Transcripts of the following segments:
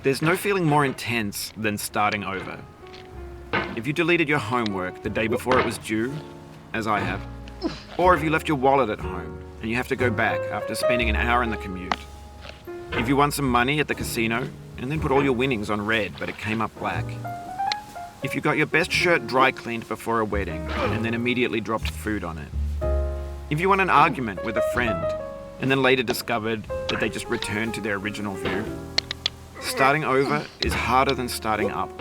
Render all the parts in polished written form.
There's no feeling more intense than starting over. If you deleted your homework the day before it was due, as I have, or if you left your wallet at home and you have to go back after spending an hour in the commute. If you won some money at the casino and then put all your winnings on red but it came up black. If you got your best shirt dry cleaned before a wedding and then immediately dropped food on it. If you won an argument with a friend and then later discovered that they just returned to their original view. Starting over is harder than starting up.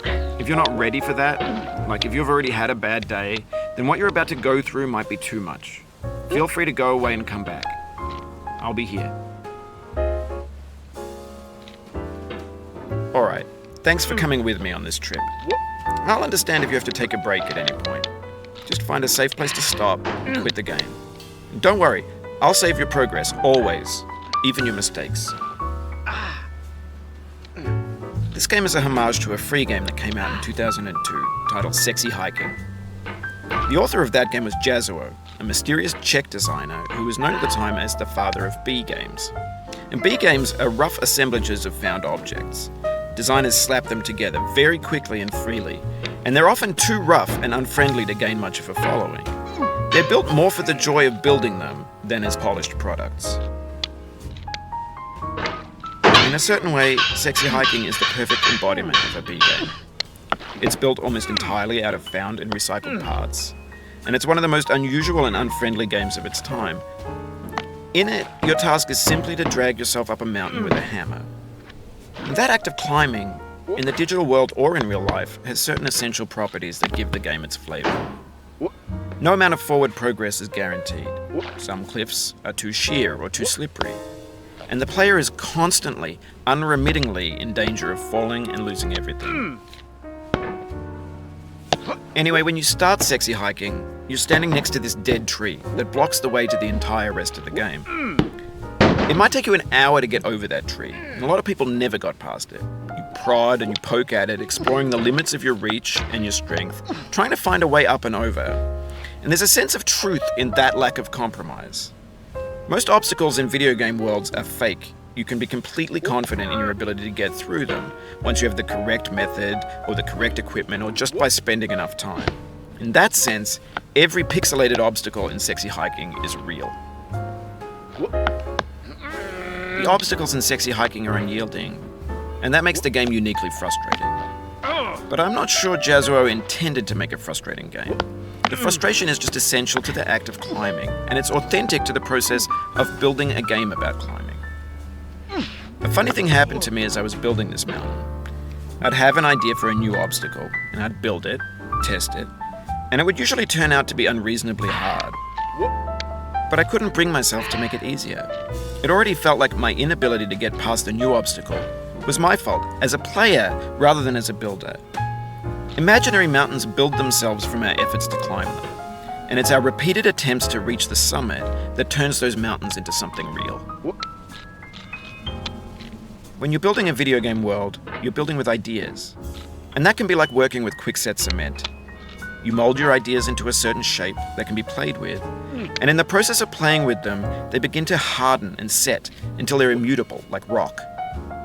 If you're not ready for that, like if you've already had a bad day, then what you're about to go through might be too much. Feel free to go away and come back. I'll be here. Alright, thanks for coming with me on this trip. I'll understand if you have to take a break at any point. Just find a safe place to stop and quit the game. And don't worry, I'll save your progress, always, even your mistakes. This game is a homage to a free game that came out in 2002, titled Sexy Hiking. The author of that game was Jazuo, a mysterious Czech designer who was known at the time as the father of B games. And B games are rough assemblages of found objects. Designers slap them together very quickly and freely, and they're often too rough and unfriendly to gain much of a following. They're built more for the joy of building them than as polished products. In a certain way, Sexy Hiking is the perfect embodiment of a B game. It's built almost entirely out of found and recycled parts, and it's one of the most unusual and unfriendly games of its time. In it, your task is simply to drag yourself up a mountain with a hammer. And that act of climbing, in the digital world or in real life, has certain essential properties that give the game its flavor. No amount of forward progress is guaranteed. Some cliffs are too sheer or too slippery. And the player is constantly, unremittingly in danger of falling and losing everything. Anyway, when you start Sexy Hiking, you're standing next to this dead tree that blocks the way to the entire rest of the game. It might take you an hour to get over that tree, and a lot of people never got past it. You prod and you poke at it, exploring the limits of your reach and your strength, trying to find a way up and over. And there's a sense of truth in that lack of compromise. Most obstacles in video game worlds are fake. You can be completely confident in your ability to get through them once you have the correct method or the correct equipment or just by spending enough time. In that sense, every pixelated obstacle in Sexy Hiking is real. The obstacles in Sexy Hiking are unyielding, and that makes the game uniquely frustrating. But I'm not sure Jazuo intended to make a frustrating game. The frustration is just essential to the act of climbing, and it's authentic to the process of building a game about climbing. A funny thing happened to me as I was building this mountain. I'd have an idea for a new obstacle, and I'd build it, test it, and it would usually turn out to be unreasonably hard. But I couldn't bring myself to make it easier. It already felt like my inability to get past a new obstacle was my fault as a player rather than as a builder. Imaginary mountains build themselves from our efforts to climb them, and it's our repeated attempts to reach the summit that turns those mountains into something real. When you're building a video game world, you're building with ideas, and that can be like working with quickset cement. You mold your ideas into a certain shape that can be played with, and in the process of playing with them, they begin to harden and set until they're immutable, like rock.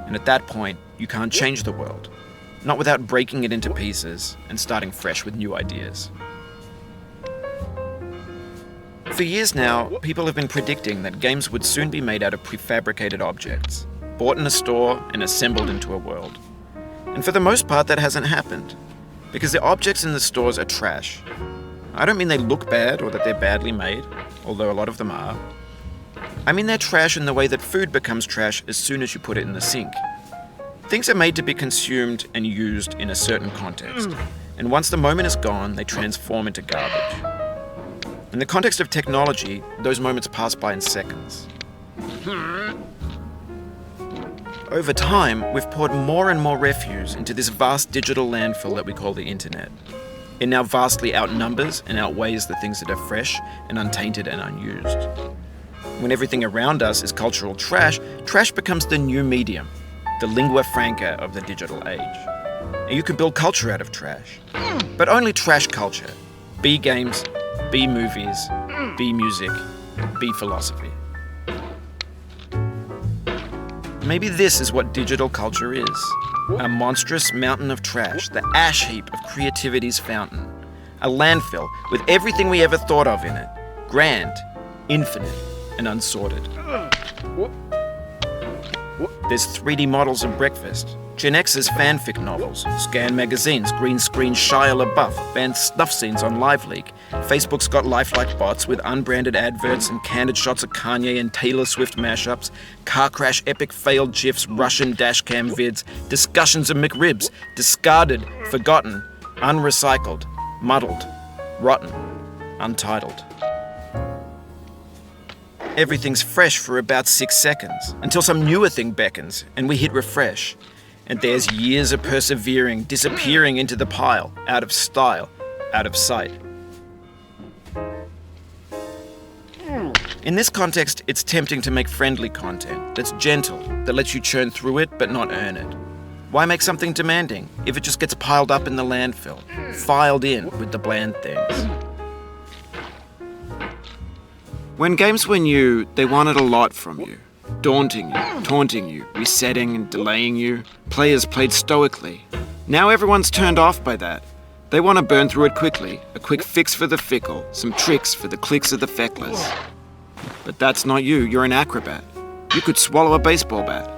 And at that point, you can't change the world. Not without breaking it into pieces and starting fresh with new ideas. For years now, people have been predicting that games would soon be made out of prefabricated objects, bought in a store and assembled into a world. And for the most part, that hasn't happened, because the objects in the stores are trash. I don't mean they look bad or that they're badly made, although a lot of them are. I mean they're trash in the way that food becomes trash as soon as you put it in the sink. Things are made to be consumed and used in a certain context, and once the moment is gone, they transform into garbage. In the context of technology, those moments pass by in seconds. Over time, we've poured more and more refuse into this vast digital landfill that we call the internet. It now vastly outnumbers and outweighs the things that are fresh and untainted and unused. When everything around us is cultural trash, trash becomes the new medium, the lingua franca of the digital age. And you can build culture out of trash. But only trash culture. Be games, be movies, be music, be philosophy. Maybe this is what digital culture is. A monstrous mountain of trash, the ash heap of creativity's fountain. A landfill with everything we ever thought of in it. Grand, infinite, and unsorted. There's 3D models of breakfast, Gen X's fanfic novels, scan magazines, green screen Shia LaBeouf, banned snuff scenes on LiveLeak. Facebook's got lifelike bots with unbranded adverts and candid shots of Kanye and Taylor Swift mashups, car crash epic failed GIFs, Russian dashcam vids, discussions of McRibs, discarded, forgotten, unrecycled, muddled, rotten, untitled. Everything's fresh for about 6 seconds, until some newer thing beckons, and we hit refresh. And there's years of persevering, disappearing into the pile, out of style, out of sight. In this context, it's tempting to make friendly content that's gentle, that lets you churn through it but not earn it. Why make something demanding if it just gets piled up in the landfill, filed in with the bland things? When games were new, they wanted a lot from you. Daunting you, taunting you, resetting and delaying you. Players played stoically. Now everyone's turned off by that. They want to burn through it quickly, a quick fix for the fickle, some tricks for the clicks of the feckless. But that's not you, you're an acrobat. You could swallow a baseball bat.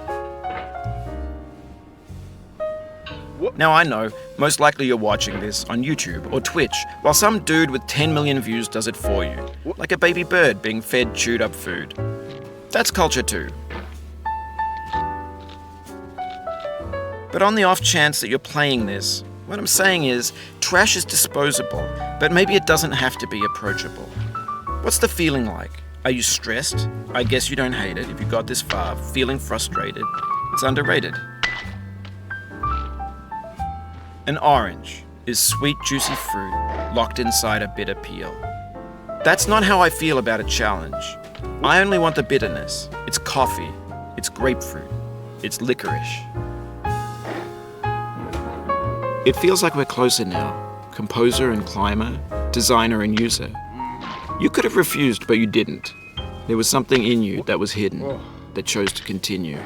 Now I know, most likely you're watching this on YouTube or Twitch, while some dude with 10 million views does it for you, like a baby bird being fed chewed up food. That's culture too. But on the off chance that you're playing this, what I'm saying is, trash is disposable, but maybe it doesn't have to be approachable. What's the feeling like? Are you stressed? I guess you don't hate it if you got this far, feeling frustrated. It's underrated. An orange is sweet, juicy fruit locked inside a bitter peel. That's not how I feel about a challenge. I only want the bitterness. It's coffee. It's grapefruit. It's licorice. It feels like we're closer now. Composer and climber, designer and user. You could have refused, but you didn't. There was something in you that was hidden, that chose to continue.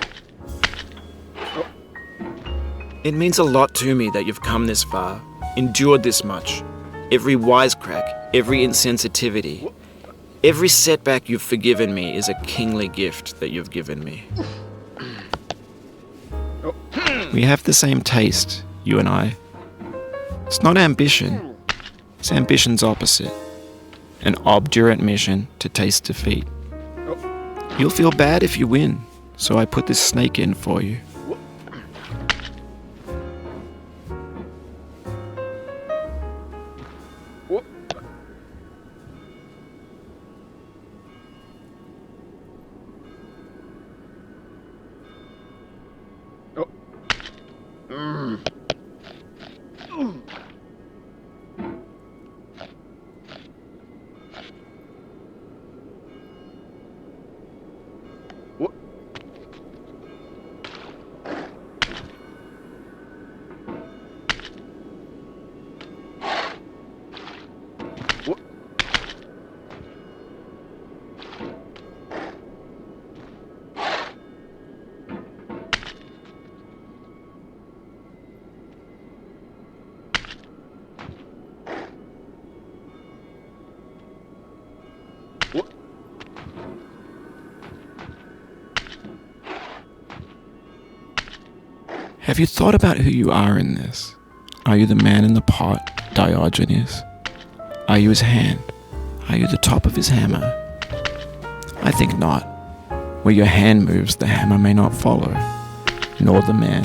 It means a lot to me that you've come this far, endured this much. Every wisecrack, every insensitivity, every setback you've forgiven me is a kingly gift that you've given me. We have the same taste, you and I. It's not ambition. It's ambition's opposite. An obdurate mission to taste defeat. You'll feel bad if you win, so I put this snake in for you. Have you thought about who you are in this? Are you the man in the pot, Diogenes? Are you his hand? Are you the top of his hammer? I think not. Where your hand moves, the hammer may not follow, nor the man,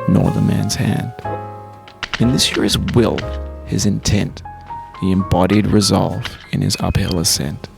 nor the man's hand. In this you're his will, his intent, the embodied resolve in his uphill ascent.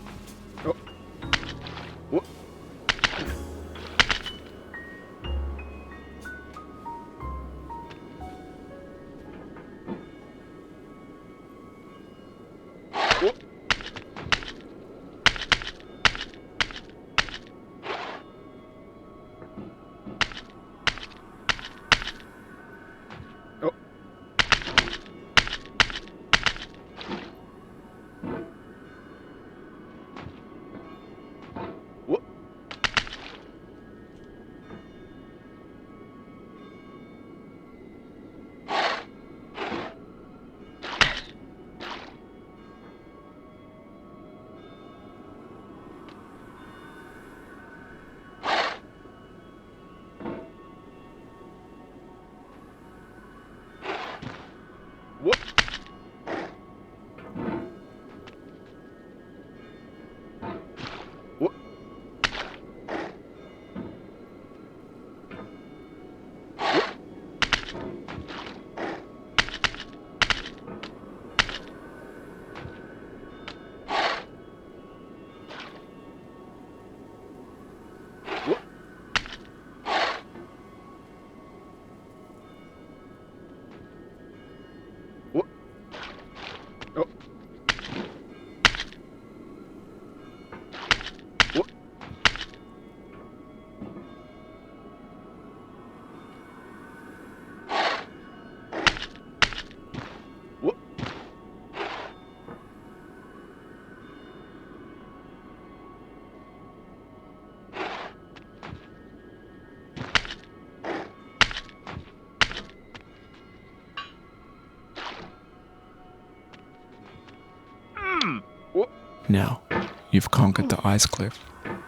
Now, you've conquered the ice cliff,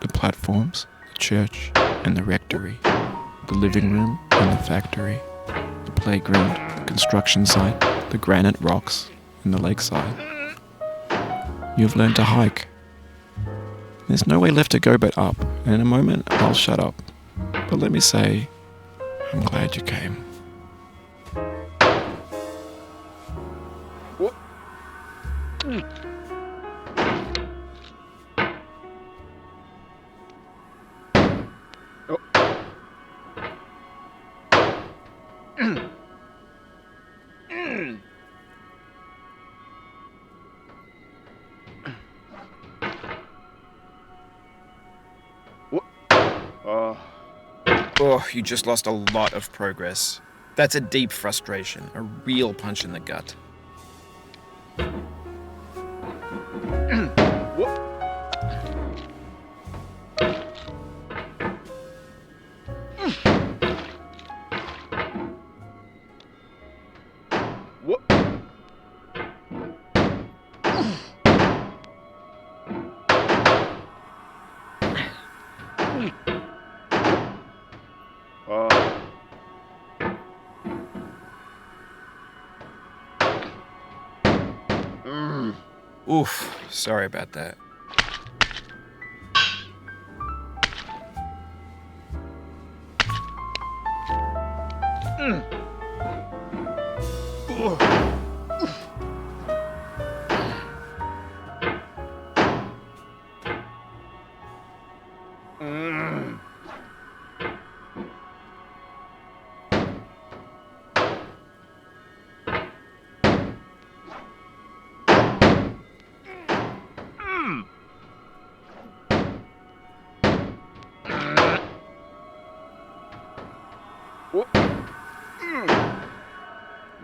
the platforms, the church, and the rectory, the living room and the factory, the playground, the construction site, the granite rocks, and the lakeside. You've learned to hike. There's no way left to go but up, and in a moment I'll shut up. But let me say, I'm glad you came. Oh, you just lost a lot of progress. That's a deep frustration, a real punch in the gut. Oof, sorry about that.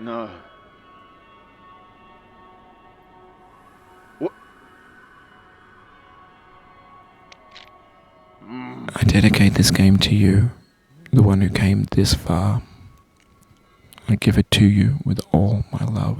No. I dedicate this game to you, the one who came this far. I give it to you with all my love.